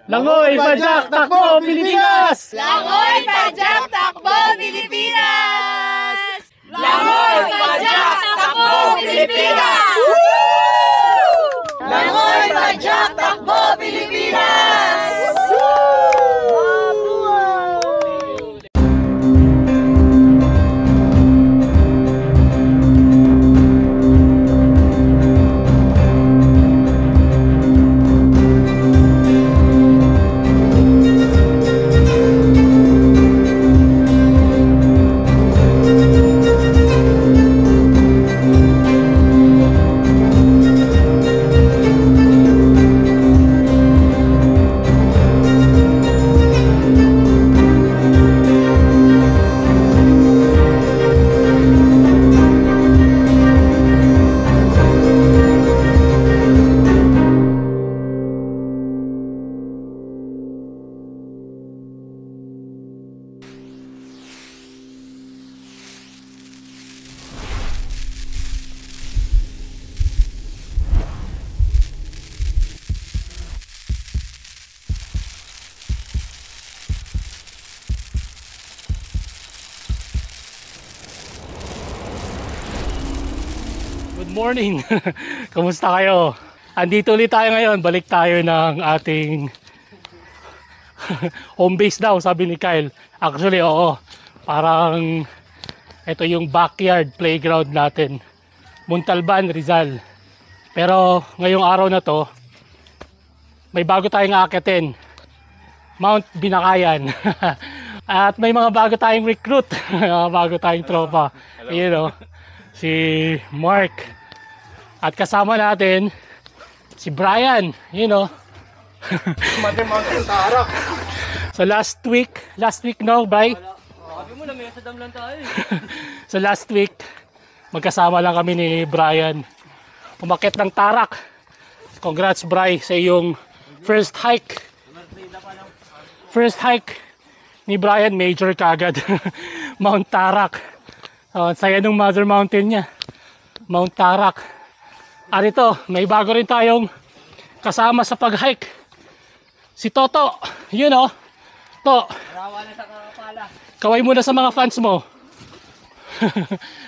Langoy, Padyak, Takbo, Pilipinas! Langoy, Padyak, Takbo, Pilipinas! Langoy, Padyak, Takbo, Pilipinas! Langoy, Padyak, Takbo, Pilipinas! Good morning! Kamusta kayo? Andito ulit tayo ngayon. Balik tayo ng ating home base daw, sabi ni Kyle. Actually, oo. Parang ito yung backyard playground natin. Montalban, Rizal. Pero ngayong araw na to, may bago tayong aakyatin. Mount Binakayan. At may mga bago tayong recruit. Bago tayong tropa. You know, si Mark. At kasama natin si Brian, you know. So last week no, Bri? Sabi mo na may sadam lang tayo. So last week, magkasama lang kami ni Brian. Umakyat ng Tarak. Congrats, Bri, sa iyong first hike. First hike ni Brian, major kagad. Mount Tarak. Saya ng Mother Mountain niya. Mount Tarak. At ito, may bago rin tayong kasama sa pag-hike. Si Toto, you know. To, kaway muna sa mga fans mo.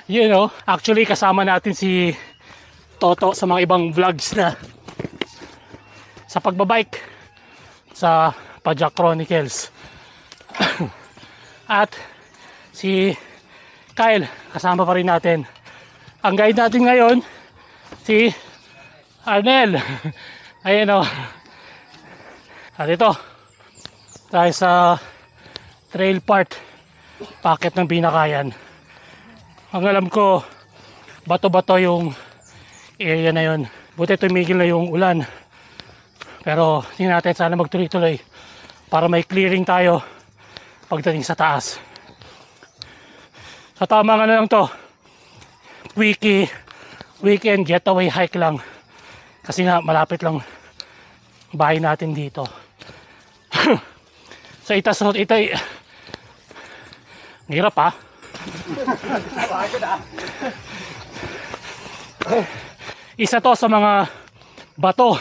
You know, actually kasama natin si Toto sa mga ibang vlogs na sa pagbabike sa Padyak Chronicles. At si Kyle, kasama pa rin natin. Ang guide natin ngayon, si Arnel. Ayan o. At ito, tayo sa trail part, packet ng Binakayan. Ang alam ko, bato-bato yung area na yun. Buti tumigil na yung ulan. Pero tingnan natin, sana magtuloy-tuloy para may clearing tayo pagdating sa taas. Sa tama nga na lang to, weekend getaway hike lang. Kasi nga malapit lang bahay natin dito. Sa itas road, itay. Hirap ha. Isa to sa mga bato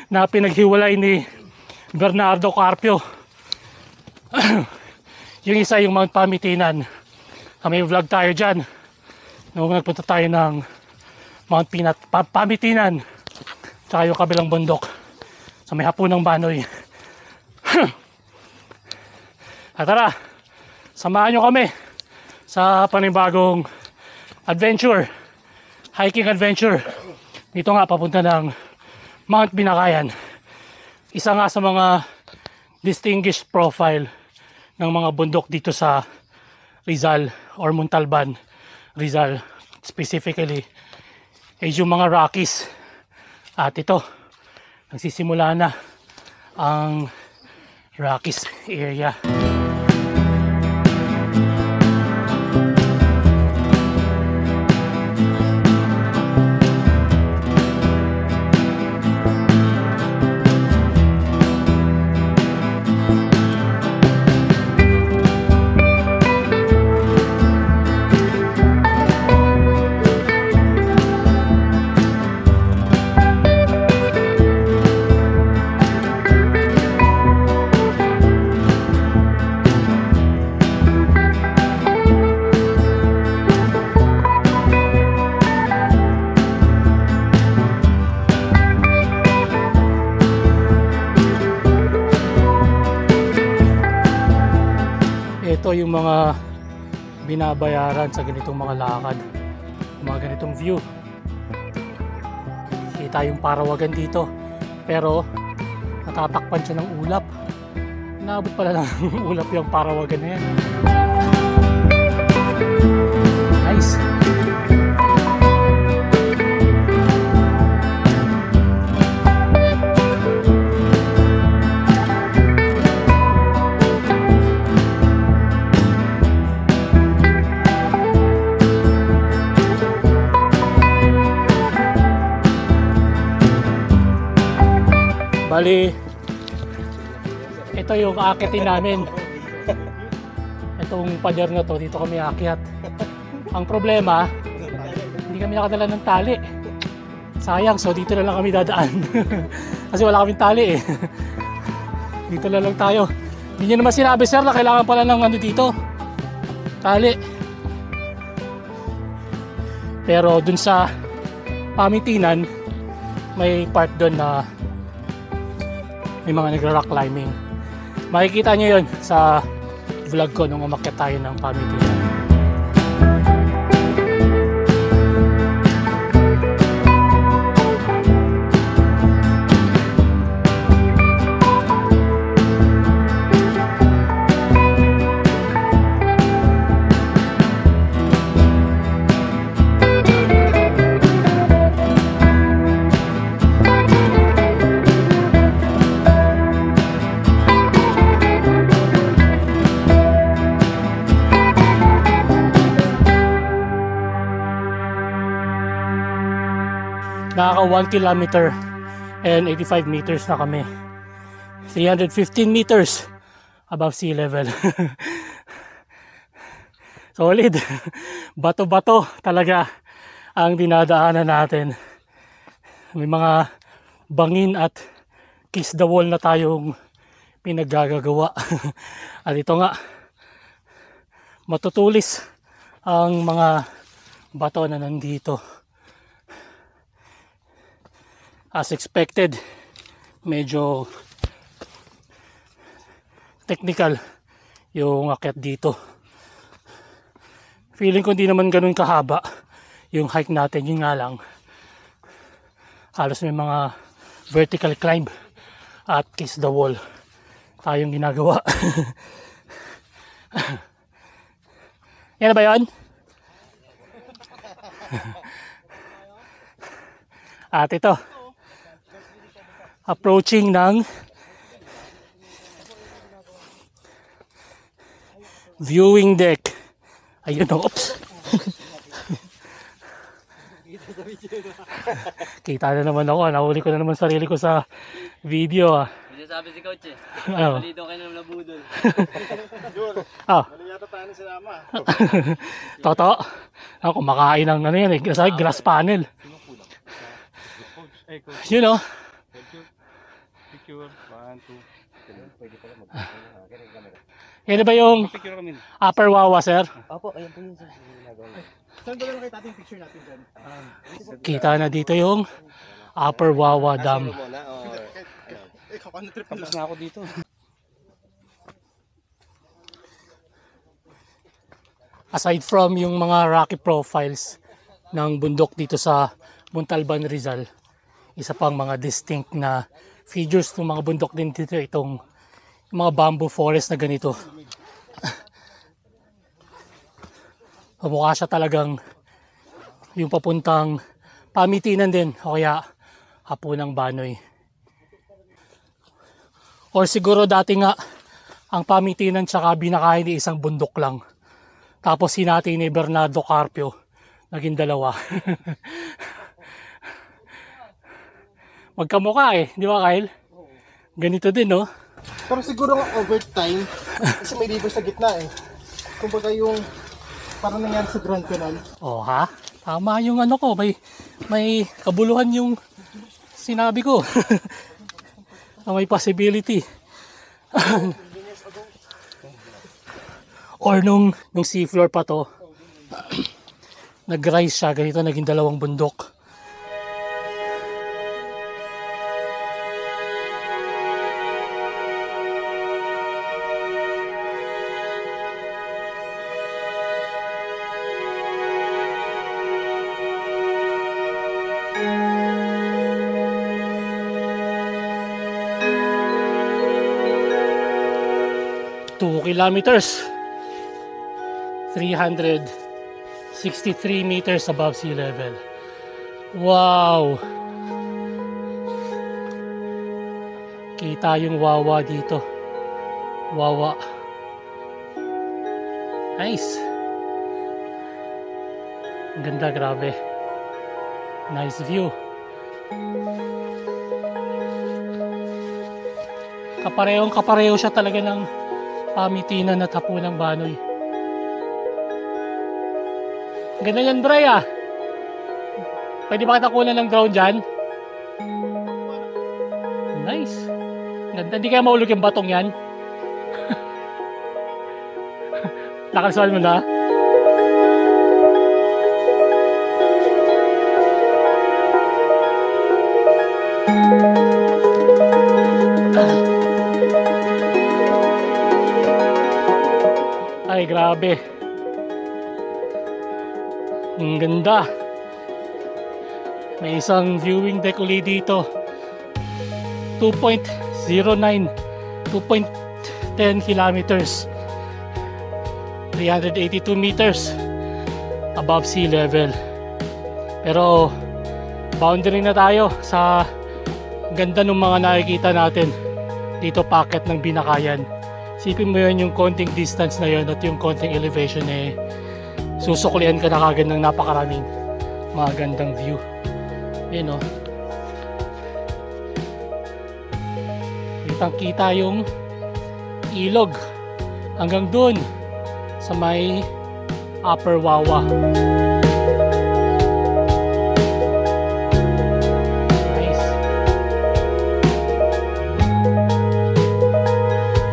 na pinaghiwalay ni Bernardo Carpio. Yung isa yung Mount Pamitinan. May vlog tayo dyan nung nagpunta tayo ng Mount Pamitinan, tsaka yung kabilang bundok sa may Hapunang Banoy. At tara, samahan nyo kami sa panibagong adventure, hiking adventure. Dito nga papunta ng Mount Binakayan. Isa nga sa mga distinguished profile ng mga bundok dito sa Rizal or Montalban, Rizal specifically, ay yung mga Rockies. At ito, nagsisimula na ang Rockies area. ito yung mga binabayaran sa ganitong mga lakad, mga ganitong view. Kita yung parawagan dito, pero natatakpan siya ng ulap. Inaabot pala ng ulap yung parawagan na yan. Nice. Bali, ito yung aakitin namin. Itong pader na to, dito kami aakyat. Ang problema, hindi kami nakadala ng tali. Sayang, so dito na lang kami dadaan. Kasi wala kaming tali eh. Dito na lang tayo. Hindi nyo naman sinabi sir na kailangan pala ng ano dito, tali. Pero dun sa Pamitinan, may part doon na may mga nagra-rock climbing. Makikita nyo yun sa vlog ko nung umakyat tayo ng Pamitinan. Nakaka 1 kilometer and 85 meters na kami. 315 meters above sea level. Solid. Bato-bato talaga ang dinadaanan natin. May mga bangin at kiss the wall na tayong pinaggagawa. At ito nga, matutulis ang mga bato na nandito. As expected, medyo technical yung akyat dito. Feeling ko hindi naman ganun kahaba yung hike natin, yun nga lang halos may mga vertical climb at kiss the wall tayong ginagawa. Yan na ba yun? At ito, approaching ng viewing deck. Ayun o, oops. Kita na naman ako, nahuli ko na naman sarili ko sa video ah. Hindi sabi si Coach eh. Ano? Mali daw kayo ng nabudol. Ah. Mali yata tayo na sinama. Totoo. Ako kumakain ng ano yan eh, glass panel. You know. Picture, 1, 2. Pwede pala mag-camera. Yan ba yung Picture kami. Upper Wawa, sir? Opo, ayun po yun. Saan ba lang kayo tating picture natin dyan? Kita na dito yung Upper Wawa Dam. Kapag na-trip na ako dito. Aside from yung mga rocky profiles ng bundok dito sa Montalban, Rizal, isa pang mga distinct na features ng mga bundok din dito itong mga bamboo forest na ganito. Mukha siya talagang yung papuntang Pamitinan din o kaya Hapunang Banoy. Or siguro dati nga ang Pamitinan tsaka Binakayan ni isang bundok lang. Tapos hinati ni Bernardo Carpio, naging dalawa. Magkamukha eh, di ba Kyle? Ganito din no? Pero siguro nga over time, kasi may river sa gitna eh. Kumbaga yung parang nangyari sa Grand Canal. Oh ha? Tama yung ano ko, may kabuluhan yung sinabi ko. May possibility. Or nung seafloor pa to, nag-rise siya, ganito naging dalawang bundok. 2 kilometers. 363 meters above sea level. Wow! Kita yung Wawa dito. Wawa. Nice. Ang ganda, grabe. Nice view. Kapareho siya talaga ng Pamitinan at Hapunang Banoy. Ang ganda yan, Bray, ah. Pwede ba kita kunan ng drone dyan? Nice. Ang ganda. Hindi kaya mahulog yung batong yan? Nakalsuan mo na? Ay, grabe. Ang ganda. May isang viewing deck uli dito. 2.09 2.10 kilometers, 382 meters above sea level. Pero boundary na tayo sa ganda ng mga nakikita natin dito, packet ng Binakayan. Sipin mo yun, yung konting distance na yun at yung konting elevation, eh susuklian ka na kagad ng napakaraming magandang view. Yun, oh. Kitang kita yung ilog hanggang dun sa may Upper Wawa. Nice.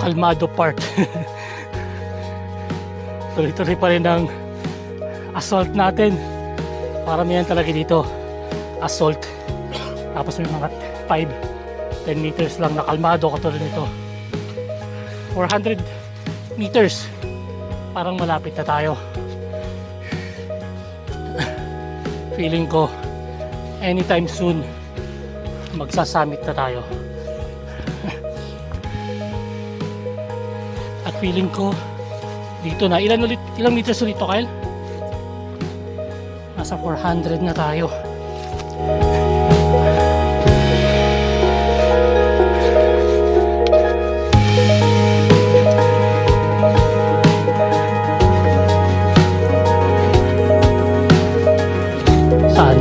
Kalmado part. Tuloy-tuloy pa rin ang assault natin. Paramihan talaga dito assault. Tapos may mga 5-10 meters lang na kalmado katulad nito. 400 meters, parang malapit na tayo. Feeling ko anytime soon magsasamit na tayo. At feeling ko dito na ilang meters ulit to, Kyle? Nasa 400 na tayo. Saan?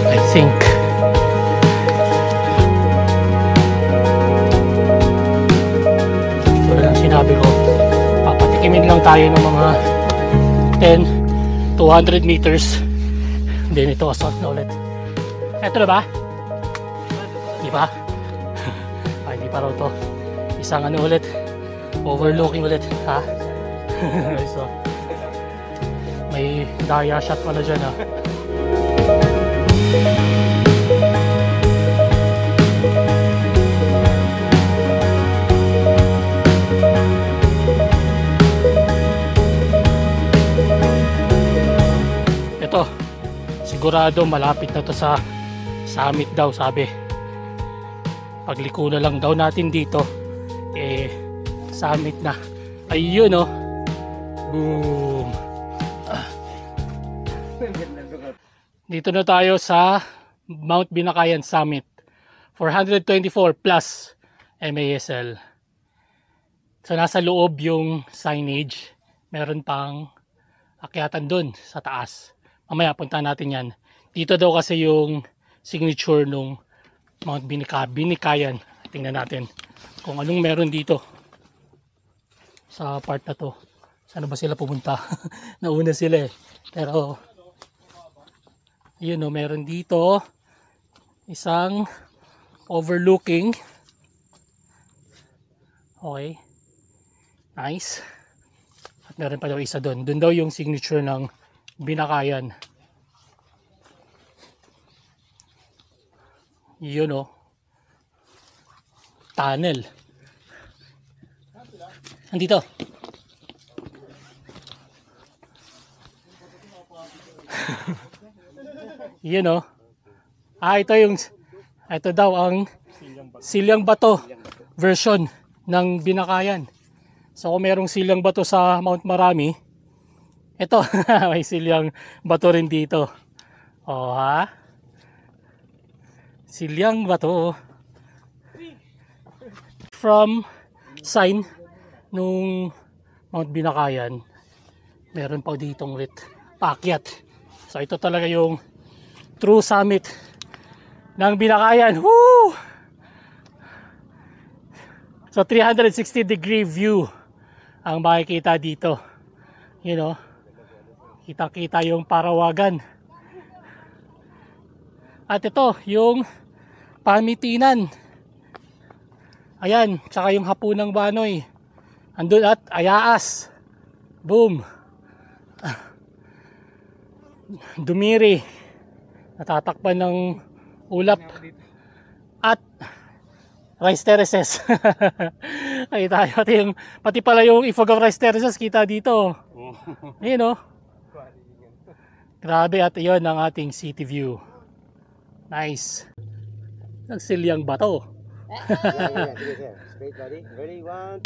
I think wala lang sinabi ko, papatikimin lang tayo ng mga 10 to 100 meters, then ito assault na ulit. Eto na ba? Di ba? Ay, di pa raw to. Isang ano ulit, overlooking ulit, ha? So, may daya shot pala dyan, ha? Ito, sigurado malapit na to sa summit daw, sabi. Pagliko na lang daw natin dito, eh summit na. Ayun, oh. Boom. Dito na tayo sa Mount Binakayan Summit, 424 plus MASL. So nasa loob yung signage, meron pang akyatan dun sa taas. Mamaya punta natin yan. Dito daw kasi yung signature nung Mount Binakayan. Tingnan natin kung anong meron dito sa part na to. Saan ba sila pumunta? Nauna sila, eh. Pero yun, oh, meron dito isang overlooking. Okay, nice. At meron pa daw isa doon. Doon daw yung signature ng Binakayan. Yun, oh, tunnel. Andito. Yun, oh. Ito daw ang Silyang Bato version ng Binakayan. So kung merong Silyang Bato sa Mount Marami, ito, may Silyang Bato rin dito. O ha? Silyang Bato. From sign nung Mount Binakayan, meron pa ditong ulit paakyat. So ito talaga yung true summit ng Binakayan. Woo! So 360-degree view ang makikita dito. You know, kita-kita yung Parawagan. At ito, yung Pamitinan. Ayan, tsaka yung Hapunang Banoy. Andun at Ayaas. Boom. Dumiri. Natatakpan ng ulap. At Rice Terraces. Ay tayo, pati pala yung Ifog of Rice Terraces kita dito. Ayun, oh. Grabe, at iyon ang ating city view. Nice. Ang Silyang Bato. Yeah. Sige, sir. Straight, buddy. Ready? 1,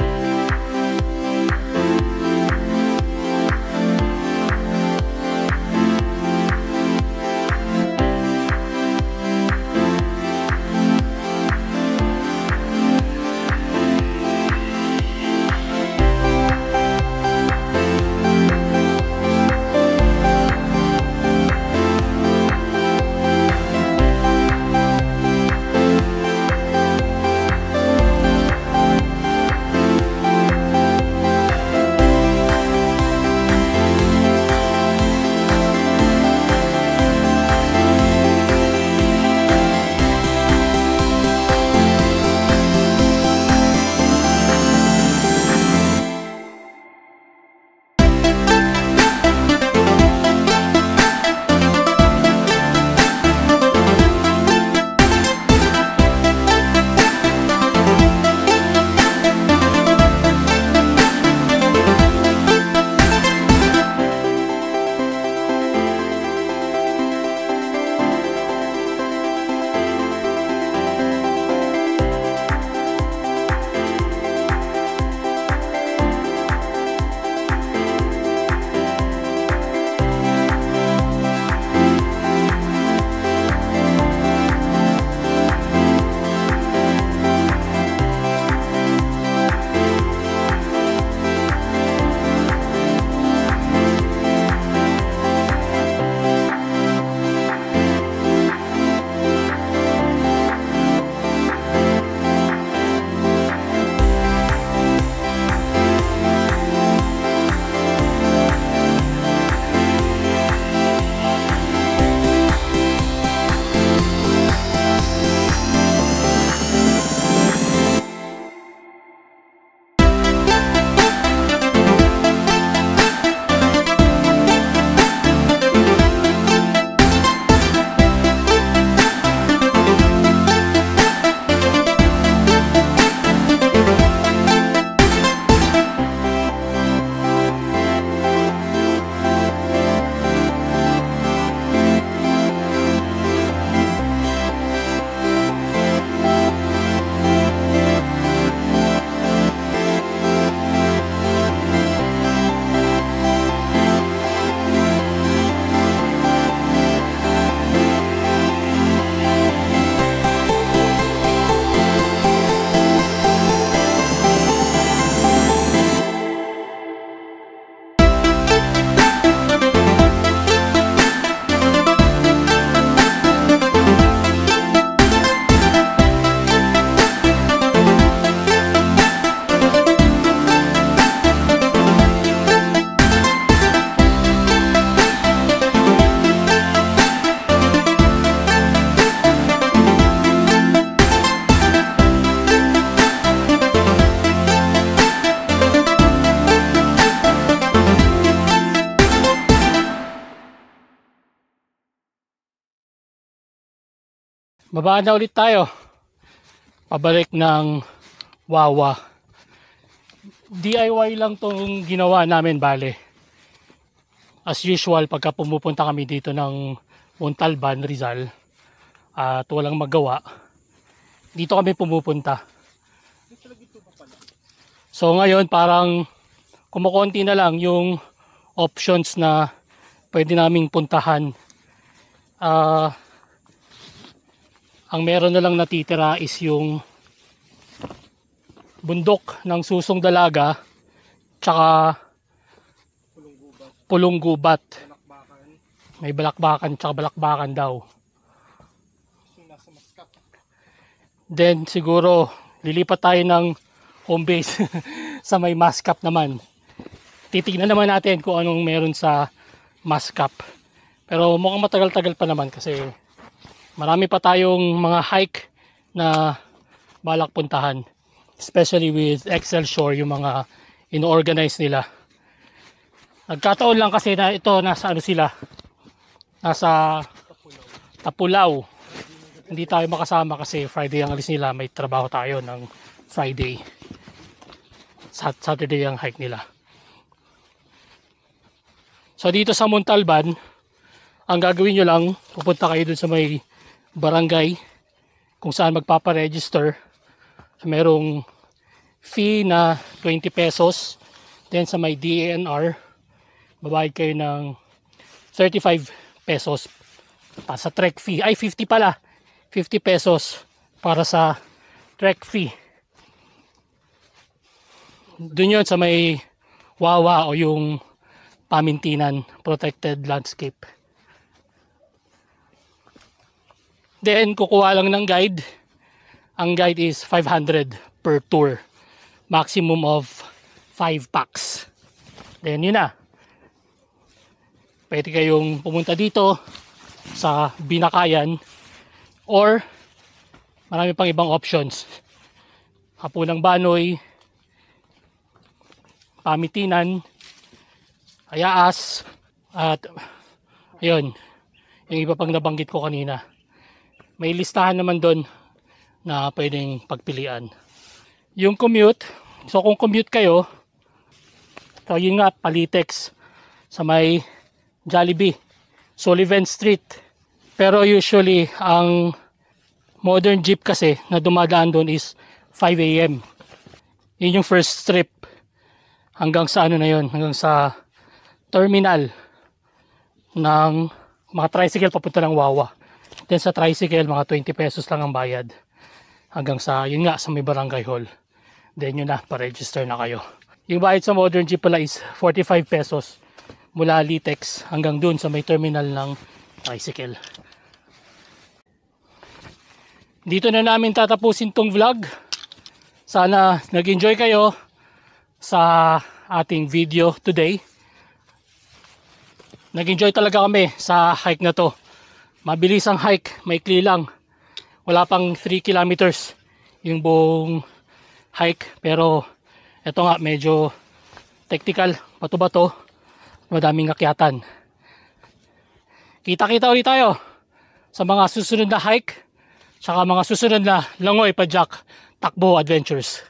Babaan na ulit tayo. Pabalik ng Wawa. DIY lang tong ginawa namin, bale. As usual, pagka pumupunta kami dito ng Montalban, Rizal, at walang magawa, dito kami pumupunta. So ngayon parang kumukonti na lang yung options na pwede naming puntahan. Ang meron na lang natitira is yung bundok ng Susong Dalaga tsaka Pulong Gubat. May balakbakan tsaka balakbakan daw. Then siguro lilipat tayo ng home base sa may Mascap naman. Titignan naman natin kung anong meron sa Mascap. Pero mukhang matagal-tagal pa naman kasi marami pa tayong mga hike na balak puntahan. Especially with Excel Shore, yung mga ino-organize nila. Nagkataon lang kasi na ito nasa ano sila, nasa Tapulaw. Hindi tayo makasama kasi Friday ang alis nila, may trabaho tayo ng Friday. Saturday ang hike nila. So dito sa Montalban, ang gagawin nyo lang, pupunta kayo dun sa may barangay kung saan magpaparegister. So, merong fee na 20 pesos. Then sa may DENR, babayad kayo ng 35 pesos para sa trek fee. Ay, 50 pala. 50 pesos para sa trek fee. Doon yun sa may Wawa o yung Pamintinan Protected Landscape. Then kukuha lang ng guide. Ang guide is 500 per tour. Maximum of 5 packs. Then yun na. Pwede kayong pumunta dito sa Binakayan or marami pang ibang options. Hapunang Banoy, Pamitinan, Ayaas, at ayun, yung iba pang nabanggit ko kanina. May listahan naman doon na pwedeng pagpilian. Yung commute, so kung commute kayo, so yun nga, Palitex sa may Jollibee, Sullivan Street. Pero usually, ang modern jeep kasi na dumadaan doon is 5 AM. Yun yung first trip hanggang sa ano na yun, hanggang sa terminal ng mga tricycle papunta ng Wawa. Then sa tricycle, mga 20 pesos lang ang bayad. Hanggang sa, yun nga, sa may barangay hall. Then yun na, pa-register na kayo. Yung bayad sa modern jeep pala is 45 pesos mula Litex hanggang dun sa may terminal ng tricycle. Dito na namin tatapusin tong vlog. Sana nag-enjoy kayo sa ating video today. Nag-enjoy talaga kami sa hike na to. Mabilis ang hike, maikli lang. Wala pang 3 kilometers yung buong hike. Pero ito nga, medyo technical, bato-bato, madaming akyatan. Kita-kita ulit tayo sa mga susunod na hike, saka mga susunod na Langoy Padjak Takbo Adventures.